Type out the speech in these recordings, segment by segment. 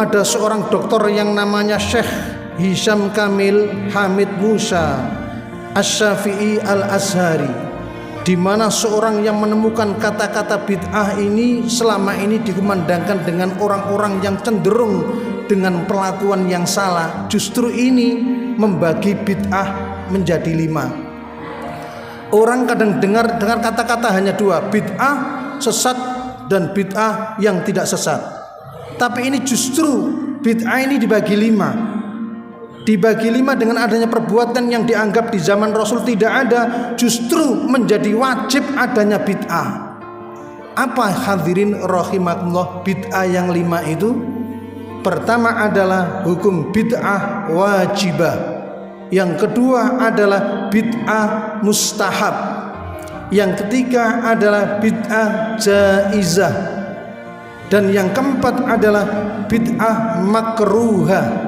ada seorang dokter yang namanya Syekh Hisham Kamil Hamid Musa Asy-Syafi'i Al-Azhari, di mana seorang yang menemukan kata-kata bid'ah ini selama ini dikumandangkan dengan orang-orang yang cenderung dengan perlakuan yang salah. Justru ini membagi bid'ah menjadi 5. Orang kadang dengar kata-kata hanya 2, bid'ah sesat dan bid'ah yang tidak sesat. Tapi ini justru bid'ah ini dibagi 5. Dibagi 5 dengan adanya perbuatan yang dianggap di zaman Rasul tidak ada, justru menjadi wajib adanya bid'ah. Apa hadirin rahimakumullah bid'ah yang 5 itu? Pertama adalah hukum bid'ah wajibah. Yang kedua adalah bid'ah mustahab. Yang ketiga adalah bid'ah jaizah. Dan yang keempat adalah bid'ah makruhah.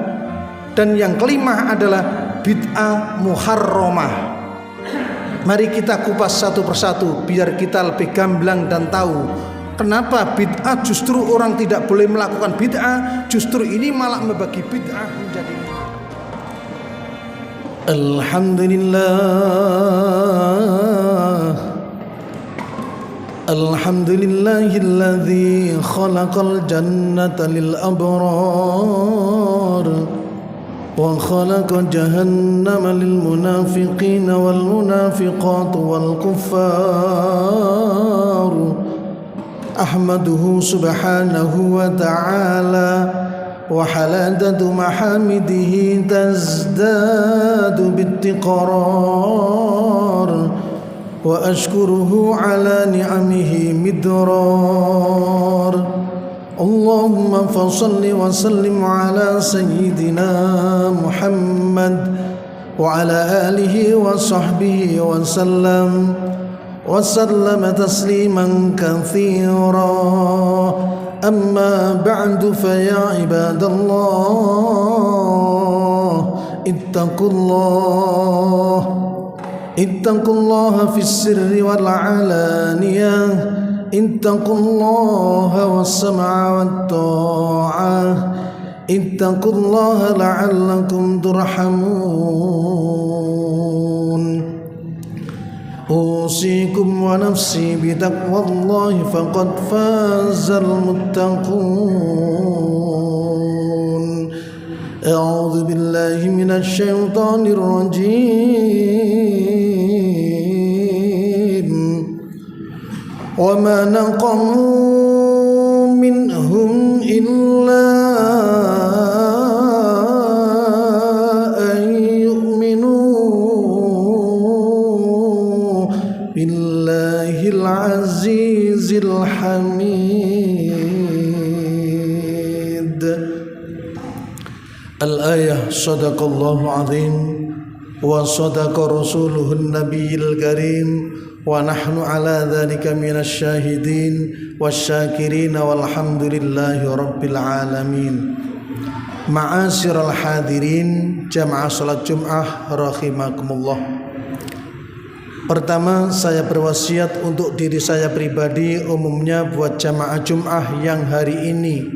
Dan yang kelima adalah bid'ah muharramah. Mari kita kupas satu persatu biar kita lebih gamblang dan tahu kenapa bid'ah justru orang tidak boleh melakukan bid'ah, justru ini malah membagi bid'ah menjadi 5. Alhamdulillahilladzi khalaqal jannata lil abrar wa khalaqa jahannama lil munafiqin wal munafiqat wal kuffar. Ahmaduhu subhanahu wa ta'ala wa haladatu mahamidihi tazdadu bittiqrar wa ashkuruhu ala ni'amihi midrar. Allahumma fasalli wa sallim ala sayyidina Muhammad wa ala alihi wa sahbihi wa sallam wa sallama tasliman katsira. Amma ba'du fa ya ibadallah ittaqullaha fis sirri wal alaniyah. Ittaqullaha was-sam'a wat-ta'ah. Ittaqullaha la'allakum turhamun. Usikum wa nafsi bitaqwallahi faqad fazal muttaqun. A'udzu billahi minasy syaithanir rajim. Wa ma naqamu minhum illa an yu'minu billahil azizil hamid. Al-ayah sadaqallahu azim wa sadaqa rasuluhun nabiyil karim wa nahnu ala dhalika minasy syahidin wasyakirin walhamdulillahi rabbil alamin. Ma'asyiral hadirin jamaah salat Jumat rahimakumullah. Pertama, saya berwasiat untuk diri saya pribadi, umumnya buat jamaah Jumat yang hari ini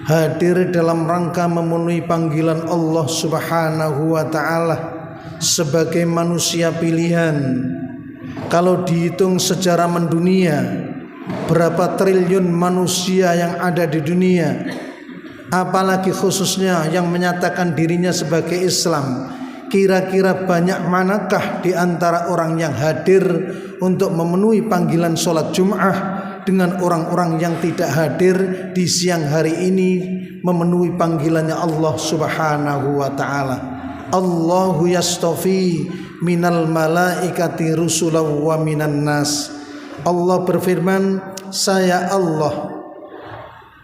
hadir dalam rangka memenuhi panggilan Allah Subhanahu wa ta'ala sebagai manusia pilihan. Kalau dihitung secara mendunia, berapa triliun manusia yang ada di dunia, apalagi khususnya yang menyatakan dirinya sebagai Islam, kira-kira banyak manakah di antara orang yang hadir untuk memenuhi panggilan sholat Jum'ah dengan orang-orang yang tidak hadir di siang hari ini memenuhi panggilannya Allah Subhanahu wa ta'ala. Allahu yastafi minal malaikati rusulan wa minan nas. Allah berfirman, saya Allah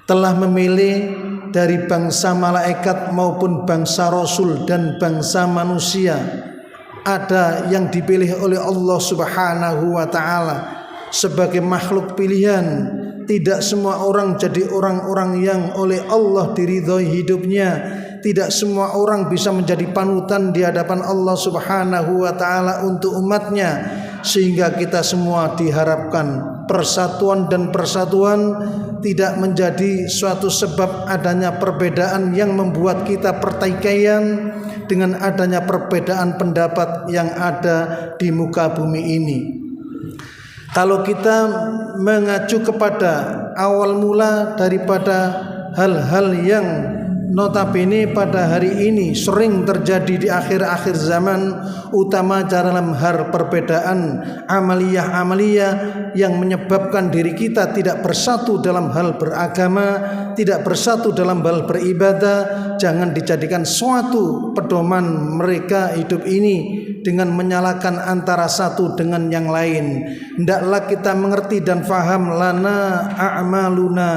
telah memilih dari bangsa malaikat maupun bangsa rasul dan bangsa manusia. Ada yang dipilih oleh Allah Subhanahu wa ta'ala sebagai makhluk pilihan. Tidak semua orang jadi orang-orang yang oleh Allah diridhoi hidupnya. Tidak semua orang bisa menjadi panutan di hadapan Allah Subhanahu wa ta'ala untuk umatnya. Sehingga kita semua diharapkan persatuan dan persatuan tidak menjadi suatu sebab adanya perbedaan yang membuat kita pertikaian dengan adanya perbedaan pendapat yang ada di muka bumi ini. Kalau kita mengacu kepada awal mula daripada hal-hal yang notabene pada hari ini sering terjadi di akhir-akhir zaman, utama dalam hal perbedaan amaliyah-amaliyah yang menyebabkan diri kita tidak bersatu dalam hal beragama, tidak bersatu dalam hal beribadah. Jangan dijadikan suatu pedoman mereka hidup ini dengan menyalahkan antara satu dengan yang lain. Hendaklah kita mengerti dan faham, lana a'maluna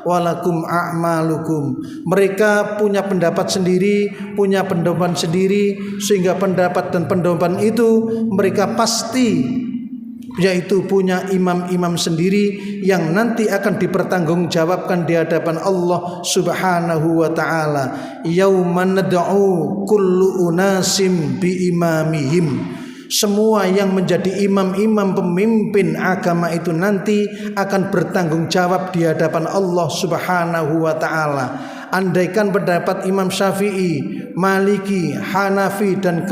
walakum a'malukum. Mereka punya pendapat sendiri, punya pedoman sendiri, sehingga pendapat dan pedoman itu mereka pasti yaitu punya imam-imam sendiri yang nanti akan dipertanggungjawabkan di hadapan Allah Subhanahu wa taala. Yauman nad'u kullu unasim bi imamihim. Semua yang menjadi imam-imam pemimpin agama itu nanti akan bertanggung jawab di hadapan Allah Subhanahu wa taala. Andaikan pendapat Imam Syafi'i, Maliki, Hanafi dan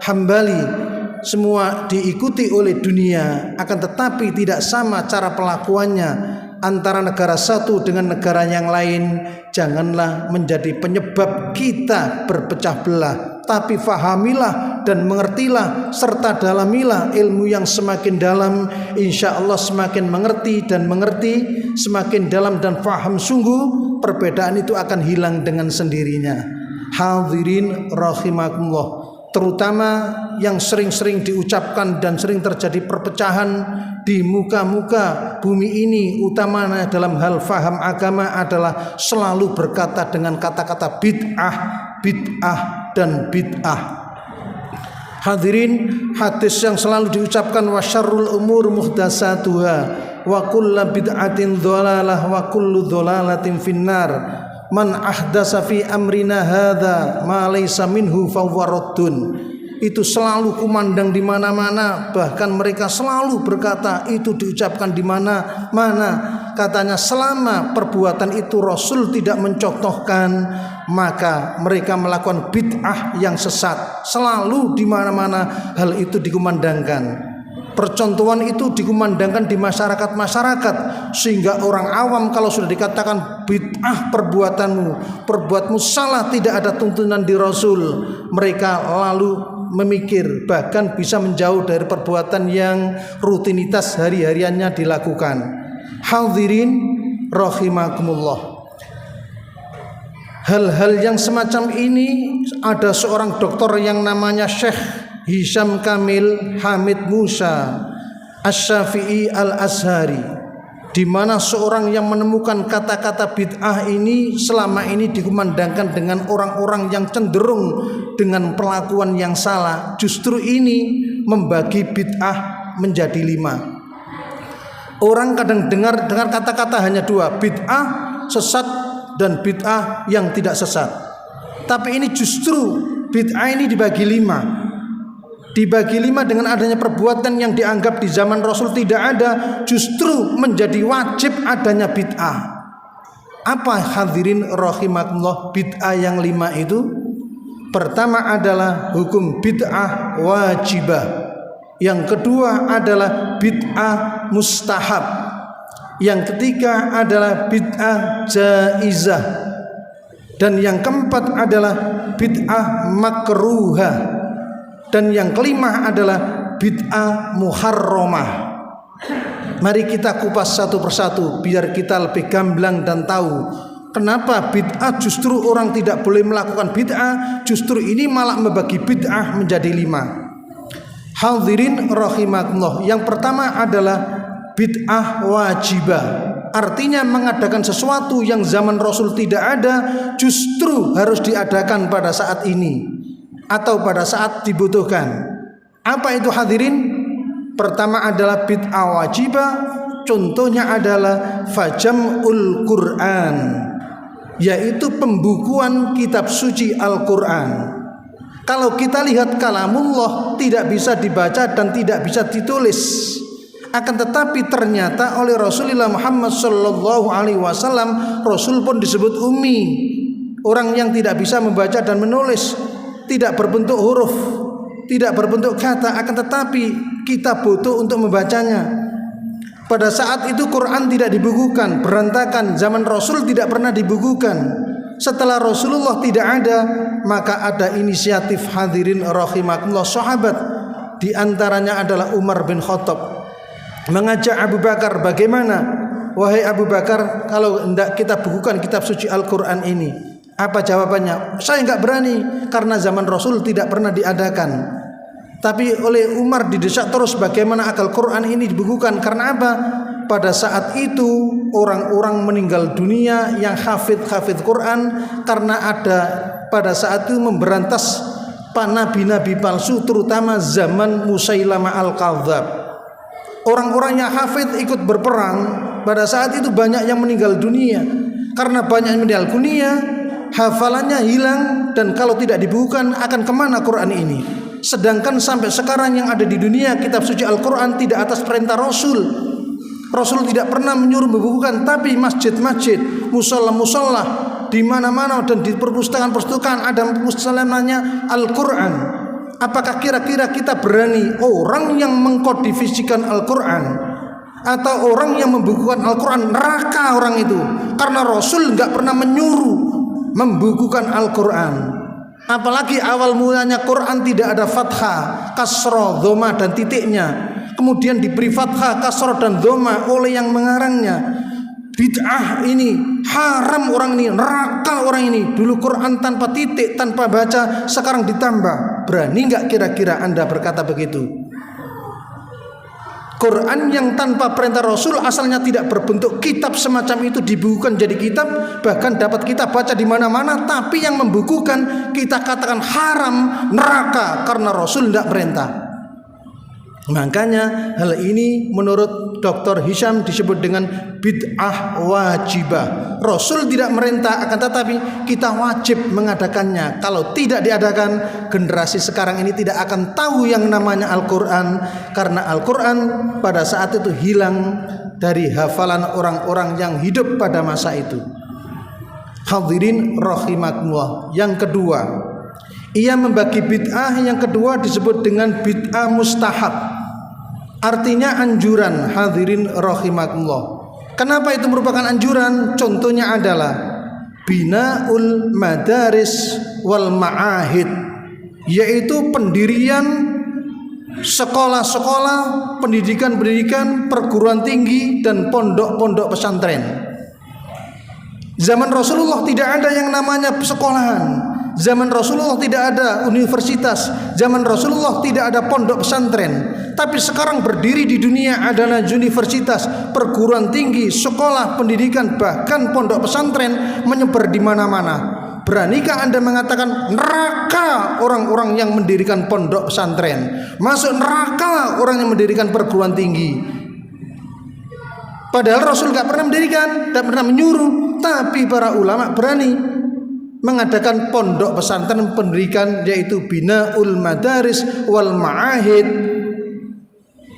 Hambali semua diikuti oleh dunia, akan tetapi tidak sama cara pelakuannya antara negara satu dengan negara yang lain, janganlah menjadi penyebab kita berpecah belah. Tapi fahamilah dan mengertilah serta dalamilah ilmu yang semakin dalam, insya Allah semakin mengerti dan mengerti semakin dalam dan faham sungguh, perbedaan itu akan hilang dengan sendirinya. Hadirin rahimakumullah, terutama yang sering-sering diucapkan dan sering terjadi perpecahan di muka-muka bumi ini, utamanya dalam hal faham agama adalah selalu berkata dengan kata-kata bid'ah, bid'ah dan bid'ah. Hadirin, hadis yang selalu diucapkan wa syarrul umur muhdatsatuha wa kullu bid'atin dhalalah wa kullu dhalalatin finnar. Man ahdasa fi amrina hadza ma laysa minhu fahuwa raddun. Itu selalu kumandang di mana-mana, bahkan mereka selalu berkata, itu diucapkan di mana-mana. Katanya selama perbuatan itu Rasul tidak mencontohkan, maka mereka melakukan bid'ah yang sesat. Selalu di mana-mana hal itu dikumandangkan. Percontohan itu dikumandangkan di masyarakat-masyarakat, sehingga orang awam kalau sudah dikatakan bid'ah perbuatmu salah, tidak ada tuntunan di Rasul, mereka lalu memikir, bahkan bisa menjauh dari perbuatan yang rutinitas hari-hariannya dilakukan. Hadirin rahimakumullah, hal-hal yang semacam ini, ada seorang dokter yang namanya Syekh Hisham Kamil Hamid Musa Asy-Syafi'i Al-Azhari, di mana seorang yang menemukan kata-kata bid'ah ini selama ini dikumandangkan dengan orang-orang yang cenderung dengan perlakuan yang salah. Justru ini membagi bid'ah menjadi 5. Orang kadang dengar kata-kata hanya 2, bid'ah sesat dan bid'ah yang tidak sesat. Tapi ini justru bid'ah ini dibagi 5. Dibagi 5 dengan adanya perbuatan yang dianggap di zaman Rasul tidak ada, justru menjadi wajib adanya bid'ah. Apa hadirin rahimakumullah bid'ah yang 5 itu? Pertama adalah hukum bid'ah wajibah. Yang kedua adalah bid'ah mustahab. Yang ketiga adalah bid'ah jaizah. Dan yang keempat adalah bid'ah makruhah. Dan yang kelima adalah bid'ah muharramah. Mari kita kupas satu persatu biar kita lebih gamblang dan tahu kenapa bid'ah justru orang tidak boleh melakukan bid'ah, justru ini malah membagi bid'ah menjadi 5. Hadirin rahimakumullah, yang pertama adalah bid'ah wajibah. Artinya mengadakan sesuatu yang zaman Rasul tidak ada, justru harus diadakan pada saat ini atau pada saat dibutuhkan. Apa itu hadirin? Pertama adalah bid'ah wajibah. Contohnya adalah fajam'ul Quran, yaitu pembukuan kitab suci Al-Quran. Kalau kita lihat kalamullah tidak bisa dibaca dan tidak bisa ditulis. Akan tetapi ternyata oleh Rasulullah Muhammad sallallahu alaihi wasallam, Rasul pun disebut ummi, orang yang tidak bisa membaca dan menulis, tidak berbentuk huruf, tidak berbentuk kata, akan tetapi kita butuh untuk membacanya. Pada saat itu Quran tidak dibukukan, berantakan. Zaman Rasul tidak pernah dibukukan. Setelah Rasulullah tidak ada, maka ada inisiatif, hadirin rahimakumullah, sahabat. Di antaranya adalah Umar bin Khattab mengajak Abu Bakar, bagaimana wahai Abu Bakar kalau hendak kita bukukan kitab suci Al-Quran ini? Apa jawabannya? Saya enggak berani karena zaman Rasul tidak pernah diadakan. Tapi oleh Umar didesak terus, bagaimana akal Quran ini dibukukan? Karena apa? Pada saat itu orang-orang meninggal dunia yang hafid Quran, karena ada pada saat itu memberantas nabi-nabi palsu, terutama zaman Musailamah al-Kadzdzab. Orang-orang yang hafid ikut berperang, pada saat itu banyak yang meninggal dunia. Karena banyak yang meninggal dunia, hafalannya hilang, dan kalau tidak dibukukan akan kemana Quran ini? Sedangkan sampai sekarang yang ada di dunia kitab suci Al-Quran tidak atas perintah Rasul. Rasul tidak pernah menyuruh membukukan, tapi masjid-masjid, musalla-musalla, di mana-mana dan di perpustakaan-perpustakaan ada musallah namanya Al-Quran. Apakah kira-kira kita berani orang yang mengkodifisikan Al-Quran atau orang yang membukukan Al-Quran? Neraka orang itu, karena Rasul nggak pernah menyuruh membukukan Al-Quran. Apalagi awal mulanya Quran tidak ada fathah, kasroh, dhamma dan titiknya, kemudian diberi fathah, kasroh dan dhamma oleh yang mengarangnya. Bid'ah ini, haram orang ini, neraka orang ini. Dulu Quran tanpa titik, tanpa baca, sekarang ditambah. Berani nggak kira-kira Anda berkata begitu? Quran yang tanpa perintah Rasul, asalnya tidak berbentuk kitab semacam itu, dibukukan jadi kitab, bahkan dapat kita baca di mana-mana. Tapi yang membukukan kita katakan haram, neraka, karena Rasul tidak perintah. Makanya hal ini menurut Dr. Hisham disebut dengan bid'ah wajibah. Rasul tidak merintah, akan tetapi kita wajib mengadakannya. Kalau tidak diadakan, generasi sekarang ini tidak akan tahu yang namanya Al-Quran, karena Al-Quran pada saat itu hilang dari hafalan orang-orang yang hidup pada masa itu. Hadirin rahimakumullah. Yang kedua, ia membagi bid'ah yang kedua disebut dengan bid'ah mustahab. Artinya anjuran, hadirin rahimakumullah. Kenapa itu merupakan anjuran? Contohnya adalah binaul madaris wal ma'ahid, yaitu pendirian sekolah-sekolah, pendidikan-pendidikan, perguruan tinggi dan pondok-pondok pesantren. Zaman Rasulullah tidak ada yang namanya sekolahan. Zaman Rasulullah tidak ada universitas. Zaman Rasulullah tidak ada pondok pesantren. Tapi sekarang berdiri di dunia adalah universitas, perguruan tinggi, sekolah, pendidikan, bahkan pondok pesantren menyebar di mana-mana. Beranikah Anda mengatakan neraka orang-orang yang mendirikan pondok pesantren? Masuk neraka orang yang mendirikan perguruan tinggi. Padahal Rasul tidak pernah mendirikan, tidak pernah menyuruh. Tapi para ulama berani mengadakan pondok pesantren pendidikan, yaitu binaul madaris wal ma'ahid.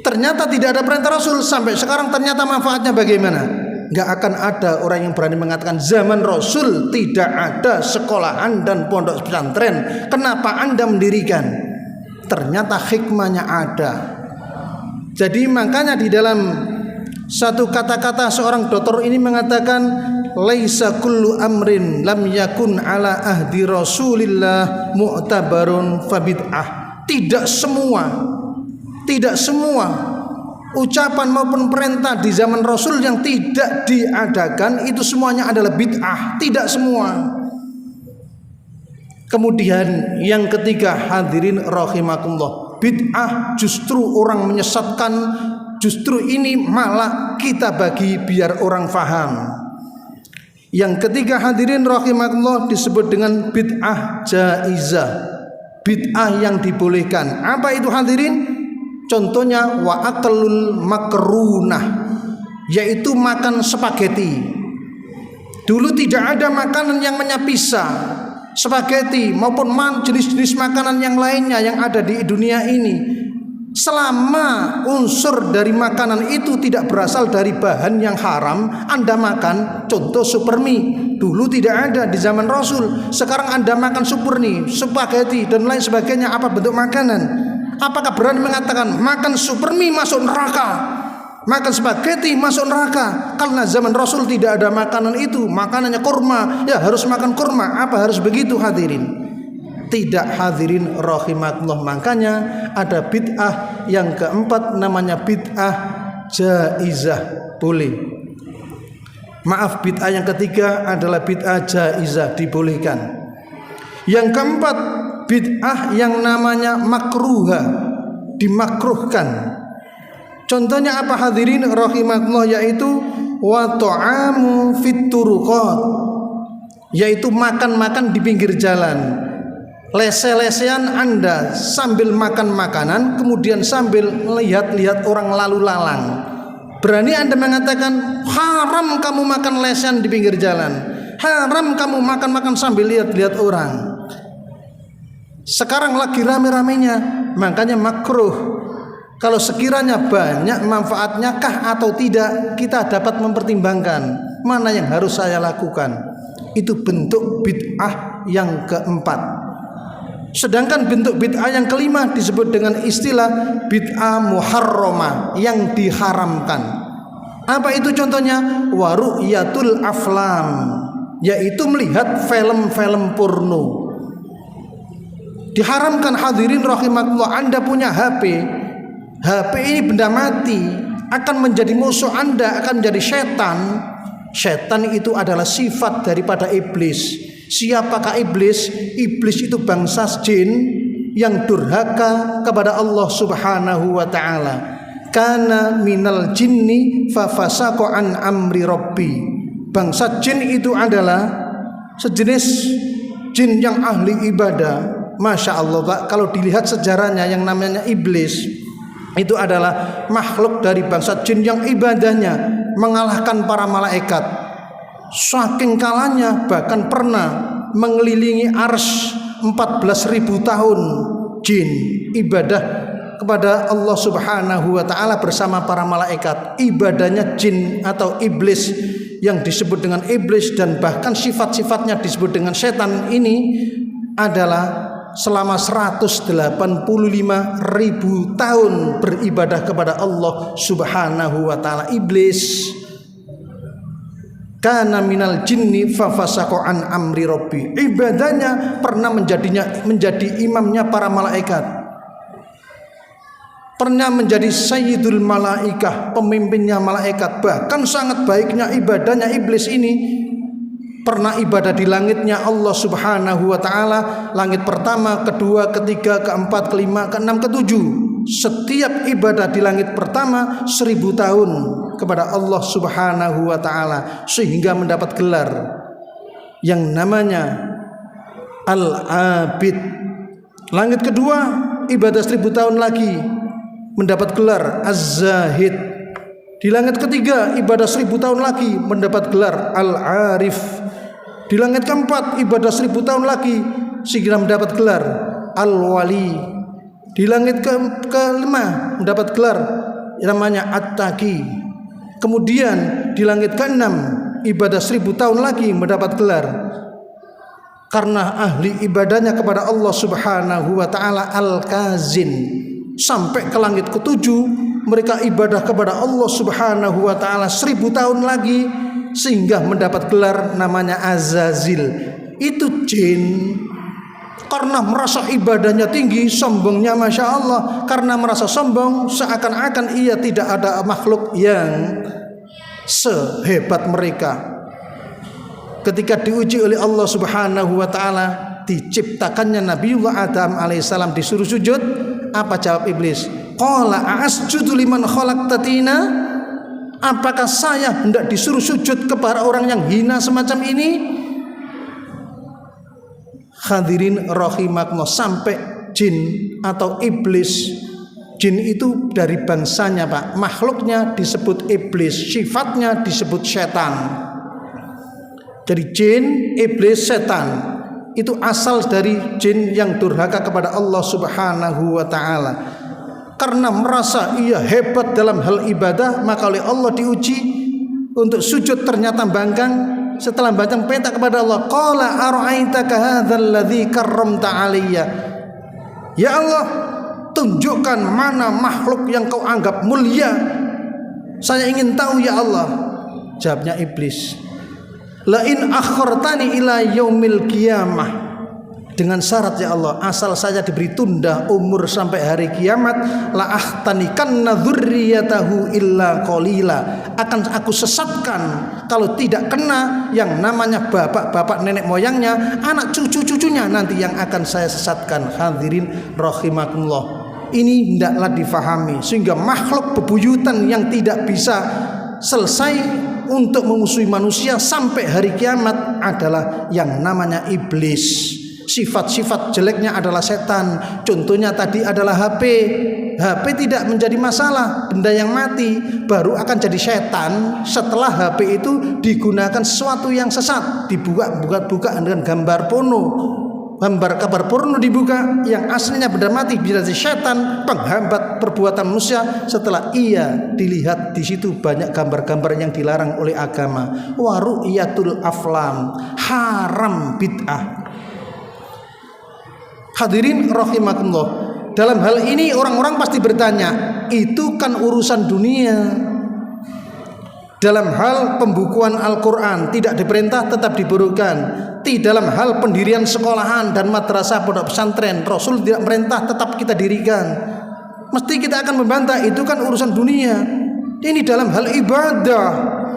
Ternyata tidak ada perintah Rasul. Sampai sekarang ternyata manfaatnya bagaimana? Gak akan ada orang yang berani mengatakan zaman Rasul tidak ada sekolahan dan pondok pesantren, kenapa Anda mendirikan? Ternyata hikmahnya ada. Jadi makanya di dalam satu kata-kata seorang dokter ini mengatakan, laisa kullu amrin lam yakun ala ahdi Rasulillah mu'tabarun fabid'ah. Tidak semua ucapan maupun perintah di zaman Rasul yang tidak diadakan itu semuanya adalah bid'ah. Tidak semua. Kemudian yang ketiga, hadirin rahimakumullah, bid'ah justru orang menyesatkan. Justru ini malah kita bagi biar orang faham. Yang ketiga, hadirin rahimakumullah, disebut dengan bid'ah jaizah, bid'ah yang dibolehkan. Apa itu hadirin? Contohnya wa aklul makrunah, yaitu makan spaghetti. Dulu tidak ada makanan yang menyapisa spaghetti maupun jenis-jenis makanan yang lainnya yang ada di dunia ini. Selama unsur dari makanan itu tidak berasal dari bahan yang haram, Anda makan, contoh supermi, dulu tidak ada di zaman Rasul. Sekarang Anda makan supermi, spaghetti dan lain sebagainya, apa bentuk makanan? Apakah berani mengatakan makan supermi masuk neraka, makan spaghetti masuk neraka? Karena zaman Rasul tidak ada makanan itu, makanannya kurma, ya harus makan kurma. Apa harus begitu hadirin? Tidak hadirin rahimakumullah. Makanya ada bid'ah yang keempat, namanya bid'ah jaizah, boleh. Maaf, bid'ah yang ketiga adalah bid'ah jaizah, dibolehkan. Yang keempat, bid'ah yang namanya makruha, dimakruhkan. Contohnya apa hadirin rahimakumullah? Yaitu wa ta'amu fit turuqat, yaitu makan-makan di pinggir jalan. Lese-lesean Anda sambil makan makanan, kemudian sambil melihat-lihat orang lalu lalang. Berani Anda mengatakan haram kamu makan lesehan di pinggir jalan, haram kamu makan-makan sambil lihat-lihat orang. Sekarang lagi rame-ramenya, makanya makruh. Kalau sekiranya banyak manfaatnya kah atau tidak, kita dapat mempertimbangkan mana yang harus saya lakukan. Itu bentuk bid'ah yang keempat. Sedangkan bentuk bid'ah yang kelima disebut dengan istilah bid'ah muharramah, yang diharamkan. Apa itu contohnya? Wa ru'yatul aflam, yaitu melihat film-film porno. Diharamkan hadirin rahimakumullah. Anda punya HP ini benda mati, akan menjadi musuh Anda, akan menjadi setan. Setan itu adalah sifat daripada iblis. Siapakah iblis? Iblis itu bangsa jin yang durhaka kepada Allah Subhanahu wa ta'ala. Kana minal jinni fa fasaqa an amri rabbi. Bangsa jin itu adalah sejenis jin yang ahli ibadah. Masya Allah Pak, kalau dilihat sejarahnya, yang namanya iblis itu adalah makhluk dari bangsa jin yang ibadahnya mengalahkan para malaikat. Saking kalahnya bahkan pernah mengelilingi arsy 14.000 tahun jin ibadah kepada Allah Subhanahu wa ta'ala bersama para malaikat. Ibadahnya jin atau iblis yang disebut dengan iblis dan bahkan sifat-sifatnya disebut dengan setan ini adalah selama 185.000 tahun beribadah kepada Allah Subhanahu wa ta'ala. Iblis kana minal jinni fa fasaqa an amri rabbi. Ibadahnya pernah menjadi imamnya para malaikat, pernah menjadi sayyidul malaikah, pemimpinnya malaikat. Bahkan sangat baiknya ibadahnya iblis ini. Pernah ibadah di langitnya Allah Subhanahu wa ta'ala, langit pertama, kedua, ketiga, keempat, kelima, keenam, ketujuh. Setiap ibadah di langit pertama 1000 tahun kepada Allah Subhanahu wa ta'ala, sehingga mendapat gelar yang namanya Al-Abid. Langit kedua ibadah 1000 tahun lagi, mendapat gelar Az-Zahid. Di langit ketiga ibadah 1000 tahun lagi, mendapat gelar Al-Arif. Di langit keempat ibadah 1000 tahun lagi, sehingga mendapat gelar Al-Wali. Di langit kelima mendapat gelar namanya At-Taqi. Kemudian di langit keenam ibadah 1000 tahun lagi mendapat gelar, karena ahli ibadahnya kepada Allah Subhanahu wa ta'ala, Al-Kazin. Sampai ke langit ketujuh mereka ibadah kepada Allah Subhanahu wa ta'ala 1000 tahun lagi, sehingga mendapat gelar namanya Azazil. Itu jin. Karena merasa ibadahnya tinggi, sombongnya Masya Allah. Karena merasa sombong, seakan-akan ia tidak ada makhluk yang sehebat mereka. Ketika diuji oleh Allah Subhanahu wa ta'ala, diciptakannya Nabiullah Adam alaihissalam disuruh sujud. Apa jawab iblis? Qala asjudu liman khalaqta tina? Apakah saya hendak disuruh sujud kepada orang yang hina semacam ini? Hadirin rahimakumullah, sampai jin atau iblis. Jin itu dari bangsanya Pak, makhluknya disebut iblis, sifatnya disebut setan. Jadi jin, iblis, setan itu asal dari jin yang durhaka kepada Allah Subhanahu wa ta'ala. karena merasa ia hebat dalam hal ibadah, maka oleh Allah diuji untuk sujud ternyata bangkang. Setelah bacang petak kepada Allah, qala ara'aitaka hadzal ladzi karramta alayya. Ya Allah, tunjukkan mana makhluk yang kau anggap mulia. Saya ingin tahu ya Allah. Jawabnya iblis, la in akhartani ila yaumil qiyamah, dengan syarat ya Allah, asal saya diberi tunda umur sampai hari kiamat, la ahtanikanna dzurriyyatahu illa qalila, akan aku sesatkan kalau tidak kena yang namanya bapak-bapak nenek moyangnya, anak cucu-cucunya nanti yang akan saya sesatkan. Hadirin rahimakumullah, ini hendaklah difahami, sehingga makhluk bebuyutan yang tidak bisa selesai untuk memusuhi manusia sampai hari kiamat adalah yang namanya iblis. Sifat-sifat jeleknya adalah setan. Contohnya tadi adalah HP. HP tidak menjadi masalah, benda yang mati, baru akan jadi setan setelah HP itu digunakan sesuatu yang sesat, dibuka dengan gambar porno, gambar kabar porno dibuka, yang aslinya benda mati bisa jadi setan penghambat perbuatan manusia. Setelah ia dilihat di situ banyak gambar-gambar yang dilarang oleh agama. Wa ru'yatul aflam, haram, bid'ah. Hadirin rahimakumullah, dalam hal ini orang-orang pasti bertanya, itu kan urusan dunia. Dalam hal pembukuan Al-Quran tidak diperintah, tetap diburukan. Di dalam hal pendirian sekolahan dan madrasah pondok pesantren, Rasul tidak merintah, tetap kita dirikan. Mesti kita akan membantah, itu kan urusan dunia. Ini dalam hal ibadah,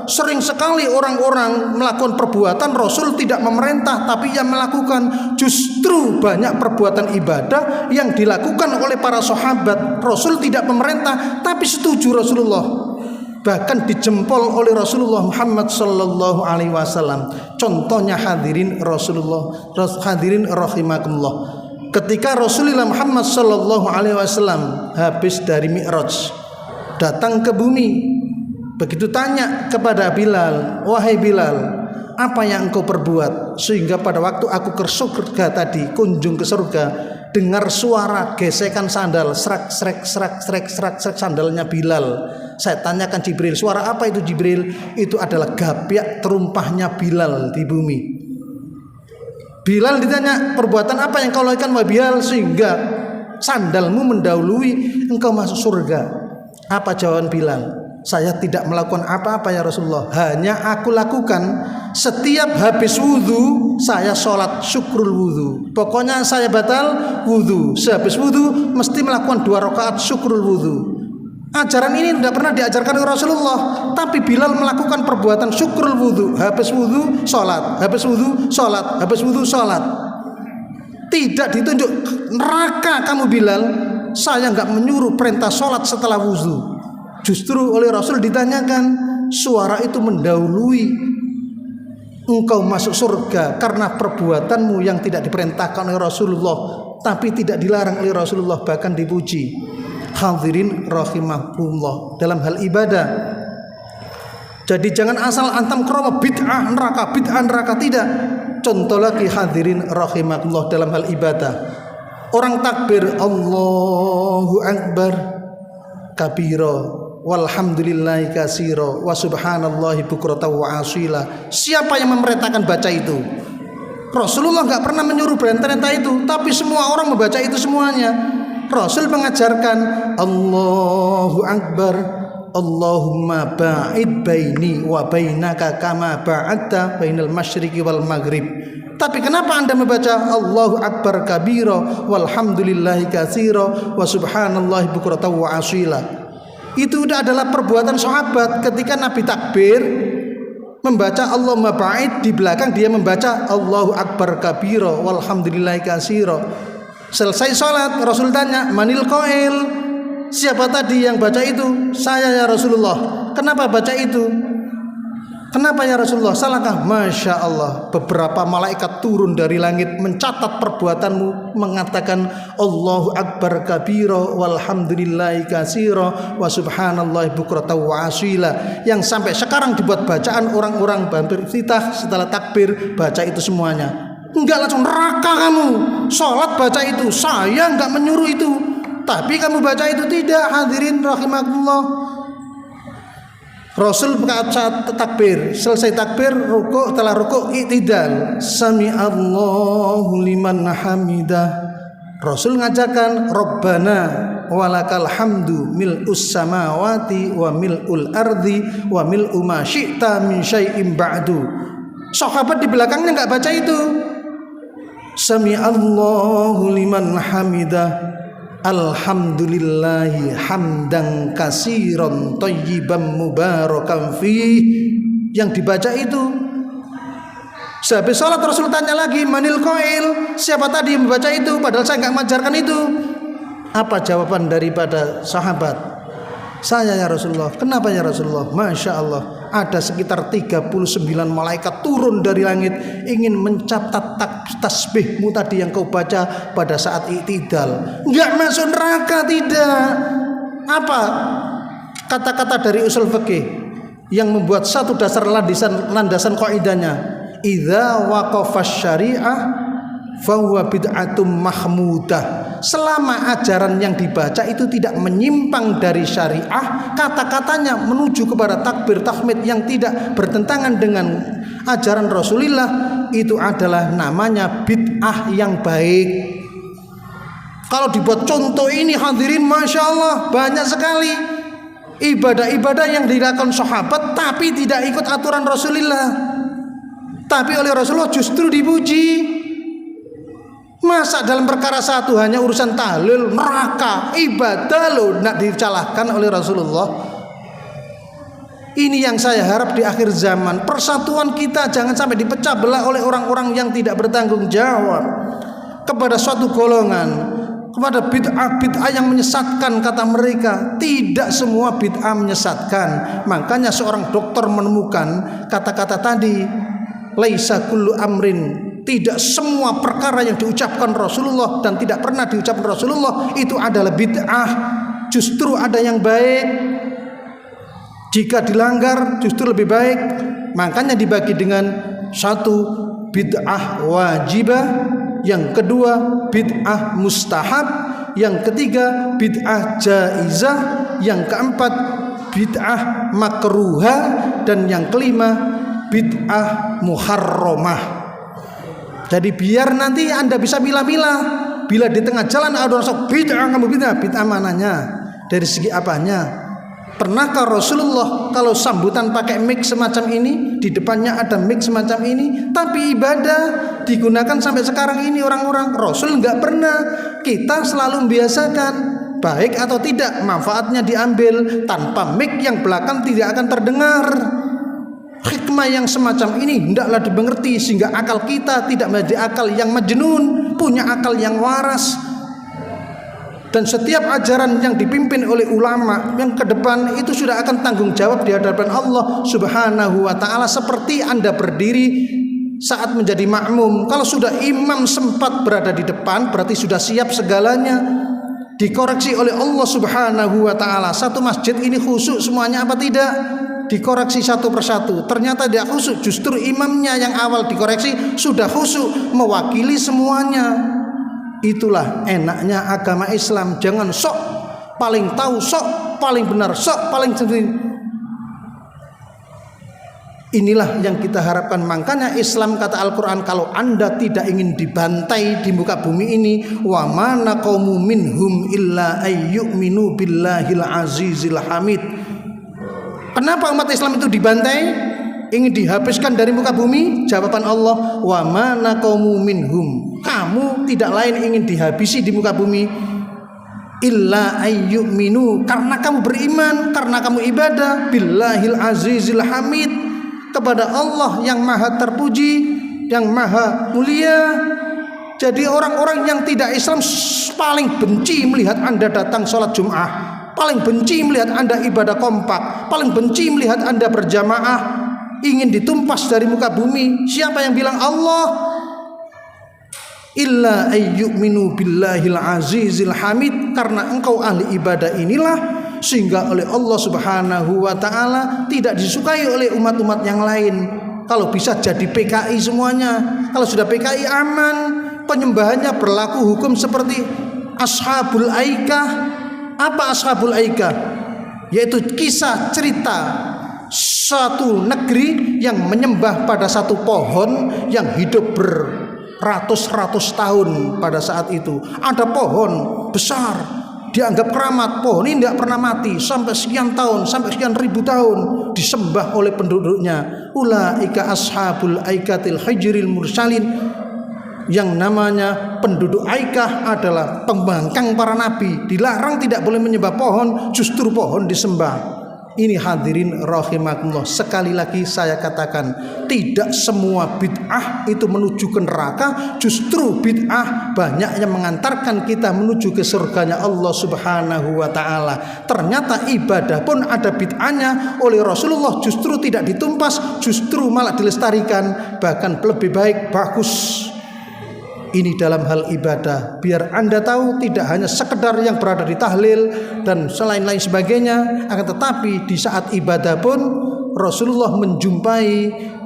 sering sekali orang-orang melakukan perbuatan Rasul tidak memerintah, tapi yang melakukan. Justru banyak perbuatan ibadah yang dilakukan oleh para sahabat, Rasul tidak memerintah tapi setuju Rasulullah, bahkan dijempol oleh Rasulullah Muhammad sallallahu alaihi wasallam. Contohnya hadirin rahimakumullah, ketika Rasulullah Muhammad sallallahu alaihi wasallam habis dari Mi'raj, datang ke bumi, begitu tanya kepada Bilal, wahai Bilal, apa yang engkau perbuat sehingga pada waktu aku ke surga tadi, kunjung ke surga, dengar suara gesekan sandal, serak sandalnya Bilal. Saya tanyakan Jibril, suara apa itu Jibril? Itu adalah gapiak terumpahnya Bilal di bumi. Bilal ditanya, perbuatan apa yang kau lakukan wahai Bilal sehingga sandalmu mendahului engkau masuk surga? Apa jawaban Bilal? Saya tidak melakukan apa-apa ya Rasulullah, hanya aku lakukan setiap habis wudhu saya sholat syukrul wudhu. Pokoknya saya batal wudhu, sehabis wudhu mesti melakukan 2 rakaat syukrul wudhu. Ajaran ini tidak pernah diajarkan oleh Rasulullah, tapi Bilal melakukan perbuatan syukrul wudhu, habis wudhu sholat, habis wudhu sholat, habis wudhu sholat. Tidak ditunjuk neraka kamu Bilal, saya nggak menyuruh perintah sholat setelah wudhu. Justru oleh Rasul ditanyakan, suara itu mendahului engkau masuk surga karena perbuatanmu yang tidak diperintahkan oleh Rasulullah, tapi tidak dilarang oleh Rasulullah, bahkan dipuji. Hadirin rahimahullah, dalam hal ibadah, jadi jangan asal antam kromo bid'ah neraka, tidak. Contoh lagi hadirin rahimahullah, dalam hal ibadah, orang takbir Allahu Akbar kabira walhamdulillahi katsira wa subhanallahi bukratan wa asila. Siapa yang memerintahkan baca itu? Rasulullah enggak pernah menyuruh perintah itu, tapi semua orang membaca itu semuanya. Rasul mengajarkan Allahu Akbar, Allahumma ba'id baini wa bainaka kama ba'adta bainal masyriqi wal maghrib. Tapi kenapa Anda membaca Allahu Akbar kabira walhamdulillahi katsira wa subhanallahi bukratan wa asila? Itu adalah perbuatan sahabat. Ketika Nabi takbir membaca Allahumma ba'id, di belakang dia membaca Allahu Akbar kabira walhamdulillahi katsira. Selesai sholat, Rasul tanya, manil qail, siapa tadi yang baca itu? Saya ya Rasulullah. Kenapa baca itu? Kenapa ya Rasulullah? Salahkah? Masya Allah, beberapa malaikat turun dari langit mencatat perbuatanmu, mengatakan Allahu Akbar kabira walhamdulillahi katsira wa subhanallahi bukratan wa asila, yang sampai sekarang dibuat bacaan orang-orang beriftitah setelah takbir, baca itu semuanya. Enggak langsung neraka kamu, sholat baca itu. Saya enggak menyuruh itu, tapi kamu baca itu tidak. Hadirin rahimakumullah, Rasul saat takbir, selesai takbir, rukuk, telah rukuk, i'tidal, sami Allahu liman hamidah. Rasul ngajarkan Rabbana walakal hamdu mil'us samawati wa mil'ul ardi wa mil'u ma syi'ta min syai'im ba'du. Sahabat di belakangnya enggak baca itu. Sami Allahu liman hamidah, alhamdulillahi hamdan katsiran thayyiban mubarakan fih. Yang dibaca itu. Sehabis sholat Rasul tanya lagi, manil qail, siapa tadi yang membaca itu? Padahal saya enggak mengajarkan itu. Apa jawaban daripada sahabat? Saya ya Rasulullah. Kenapa ya Rasulullah? Masya Allah, ada sekitar 39 malaikat turun dari langit ingin mencatat tasbihmu tadi yang kau baca pada saat i'tidal. Enggak masuk neraka, tidak. Apa kata-kata dari usul fikih yang membuat satu dasar landasan kaidahnya? Idza waqafas syari'ah fahuwa bid'atum mahmudah. Selama ajaran yang dibaca itu tidak menyimpang dari syariah, kata-katanya menuju kepada takbir tahmid yang tidak bertentangan dengan ajaran Rasulullah, itu adalah namanya bid'ah yang baik. Kalau dibuat contoh ini hadirin, masya Allah, banyak sekali ibadah-ibadah yang dilakukan sahabat tapi tidak ikut aturan Rasulullah, tapi oleh Rasulullah justru dipuji. Masa dalam perkara satu hanya urusan tahlil, neraka, ibadah loh nak dicalahkan oleh Rasulullah. Ini yang saya harap di akhir zaman, persatuan kita jangan sampai dipecah belah oleh orang-orang yang tidak bertanggung jawab kepada suatu golongan, kepada bid'ah yang menyesatkan kata mereka. Tidak semua bid'ah menyesatkan. Makanya seorang dokter menemukan kata-kata tadi, laisa kullu amrin, tidak semua perkara yang diucapkan Rasulullah dan tidak pernah diucapkan Rasulullah itu adalah bid'ah. Justru ada yang baik, jika dilanggar justru lebih baik. Makanya dibagi dengan satu, bid'ah wajibah, yang kedua bid'ah mustahab, yang ketiga bid'ah jaizah, yang keempat bid'ah makruhah, dan yang kelima bid'ah muharramah. Jadi biar nanti Anda bisa milah-milah. Bila di tengah jalan ada orang bid'ah, kamu bid'ah mananya? Dari segi apanya? Pernahkah Rasulullah kalau sambutan pakai mic semacam ini, di depannya ada mic semacam ini, tapi ibadah digunakan sampai sekarang ini orang-orang? Rasul enggak pernah. Kita selalu membiasakan, baik atau tidak, manfaatnya diambil. Tanpa mic yang belakang tidak akan terdengar. Hikmah yang semacam ini hendaklah dimengerti sehingga akal kita tidak menjadi akal yang majnun, punya akal yang waras. Dan setiap ajaran yang dipimpin oleh ulama yang ke depan itu sudah akan tanggung jawab di hadapan Allah Subhanahu wa ta'ala. Seperti Anda berdiri saat menjadi makmum, kalau sudah imam sempat berada di depan, berarti sudah siap segalanya. Dikoreksi oleh Allah Subhanahu wa ta'ala, satu masjid ini khusyuk semuanya apa tidak? Dikoreksi satu persatu, ternyata tidak khusyuk. Justru imamnya yang awal dikoreksi sudah khusyuk, mewakili semuanya. Itulah enaknya agama Islam. Jangan sok paling tahu, sok paling benar, sok paling sendiri. Inilah yang kita harapkan. Makanya Islam, kata Al-Quran, kalau Anda tidak ingin dibantai di muka bumi ini, wa ma naqamu minhum illa ayyuminu billahil azizil hamid. Kenapa umat Islam itu dibantai, ingin dihabiskan dari muka bumi? Jawaban Allah, wa ma naqamu minhum, kamu tidak lain ingin dihabisi di muka bumi, illa ayyuminu, karena kamu beriman, karena kamu ibadah, billahil azizil hamid, kepada Allah yang maha terpuji, yang maha mulia. Jadi orang-orang yang tidak Islam paling benci melihat Anda datang sholat Jum'ah, paling benci melihat Anda ibadah kompak, paling benci melihat Anda berjamaah, ingin ditumpas dari muka bumi. Siapa yang bilang? Allah. Illa ayyuminu billahil azizil hamid, karena engkau ahli ibadah inilah sehingga oleh Allah Subhanahu wa ta'ala tidak disukai oleh umat-umat yang lain. Kalau bisa jadi PKI semuanya. Kalau sudah PKI aman, penyembahannya berlaku hukum seperti Ashabul Aikah. Apa Ashabul Aikah? Yaitu kisah cerita satu negeri yang menyembah pada satu pohon yang hidup beratus-ratus tahun. Pada saat itu ada pohon besar, dianggap keramat. Pohon ini tidak pernah mati sampai sekian tahun, sampai sekian ribu tahun, disembah oleh penduduknya. Ulaika ashabul aikatil hijril mursalin. Yang namanya penduduk Aikah adalah pembangkang para nabi. Dilarang tidak boleh menyembah pohon, justru pohon disembah. Ini hadirin rahimakumullah, sekali lagi saya katakan, tidak semua bid'ah itu menuju ke neraka. Justru bid'ah banyak yang mengantarkan kita menuju ke surganya Allah Subhanahu wa ta'ala. Ternyata ibadah pun ada bid'ahnya. Oleh Rasulullah justru tidak ditumpas, justru malah dilestarikan, bahkan lebih baik, bagus. Ini dalam hal ibadah, biar Anda tahu tidak hanya sekedar yang berada di tahlil dan lain sebagainya, akan tetapi di saat ibadah pun Rasulullah menjumpai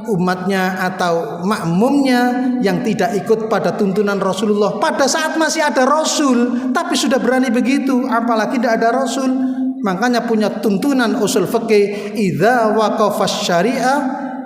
umatnya atau makmumnya yang tidak ikut pada tuntunan Rasulullah pada saat masih ada Rasul, tapi sudah berani begitu, apalagi tidak ada Rasul. Makanya punya tuntunan usul fikih, idza waqafas syariah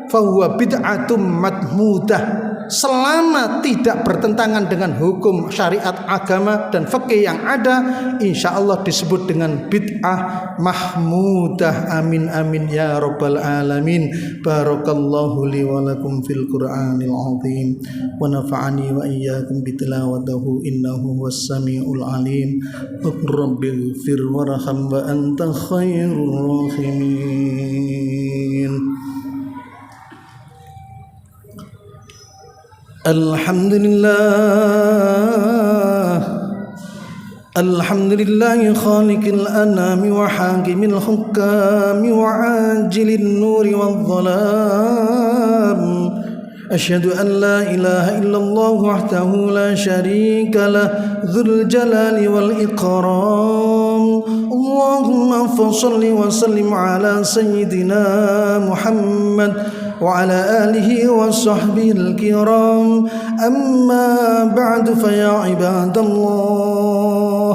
fahuwa bid'atum madmudah. Selama tidak bertentangan dengan hukum syariat agama dan fikih yang ada, insya Allah disebut dengan bid'ah mahmudah. Amin amin ya rabbal alamin. Barakallahu li wa lakum fil Qur'anil azim wa nafa'ani wa iyyakum bitilawatihi innahu huwas samiul alim. Rabbighfir warham wa anta khairur rahimin. Alhamdulillah khaliqil anami wa hakimil hukami wa ajilin nuri wal dhalam. Asyhadu an la ilaha illallah wahdahu la syarika lah dzul jalali wal ikram. Allahumma fashalli wa sallim ala sayyidina Muhammad وعلى آله وصحبه الكرام. أما بعد فيا عباد الله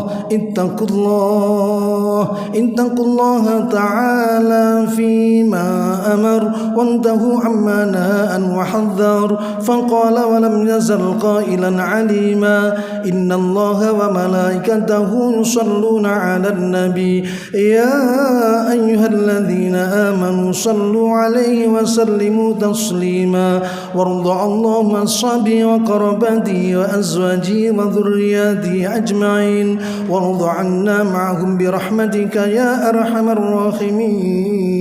اتقوا الله تعالى فيما أمر وانتهوا عما نهى وحذر. فقال ولم يزل قائلا عليما إن الله وملائكته يصلون على النبي يا أيها الذين آمنوا صلوا عليه وسلموا تسليما. وارض اللهم عن أصحابه وقرابته وأزواجه وذرياته أجمعين وارض عنا معهم برحمتك يا أرحم الراحمين.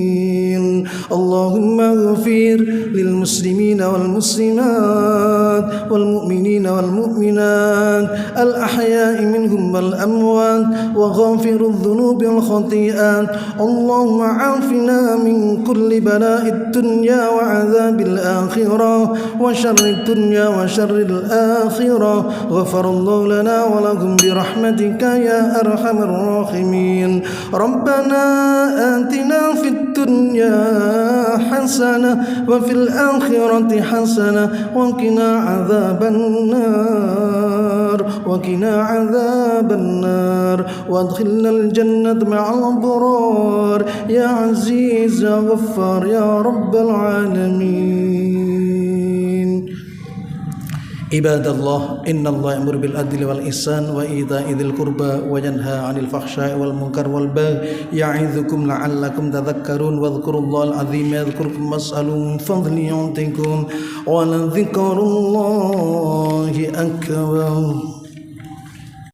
اللهم اغفر للمسلمين والمسلمات والمؤمنين والمؤمنات الأحياء منهم والأموات وغافر الذنوب والخطيئات. اللهم عافنا من كل بلاء الدنيا وعذاب الآخرة وشر الدنيا وشر الآخرة. غفر الله لنا ولكم برحمتك يا أرحم الراحمين. ربنا آتنا في الدنيا حسنة وفي الآخرة حسنة وقنا عذاب النار وادخلنا الجنة مع الأبرار يا عزيز يا غفار يا رب العالمين. عباد الله إن الله يأمر بالعدل والإحسان وإيتاء ذي القربى وينهى عن الفحشاء والمنكر والبغي يعظكم لعلكم تذكرون. واذكروا الله العظيم يذكركم واسألوه من فضله يعطكم ولذكر الله أكبر.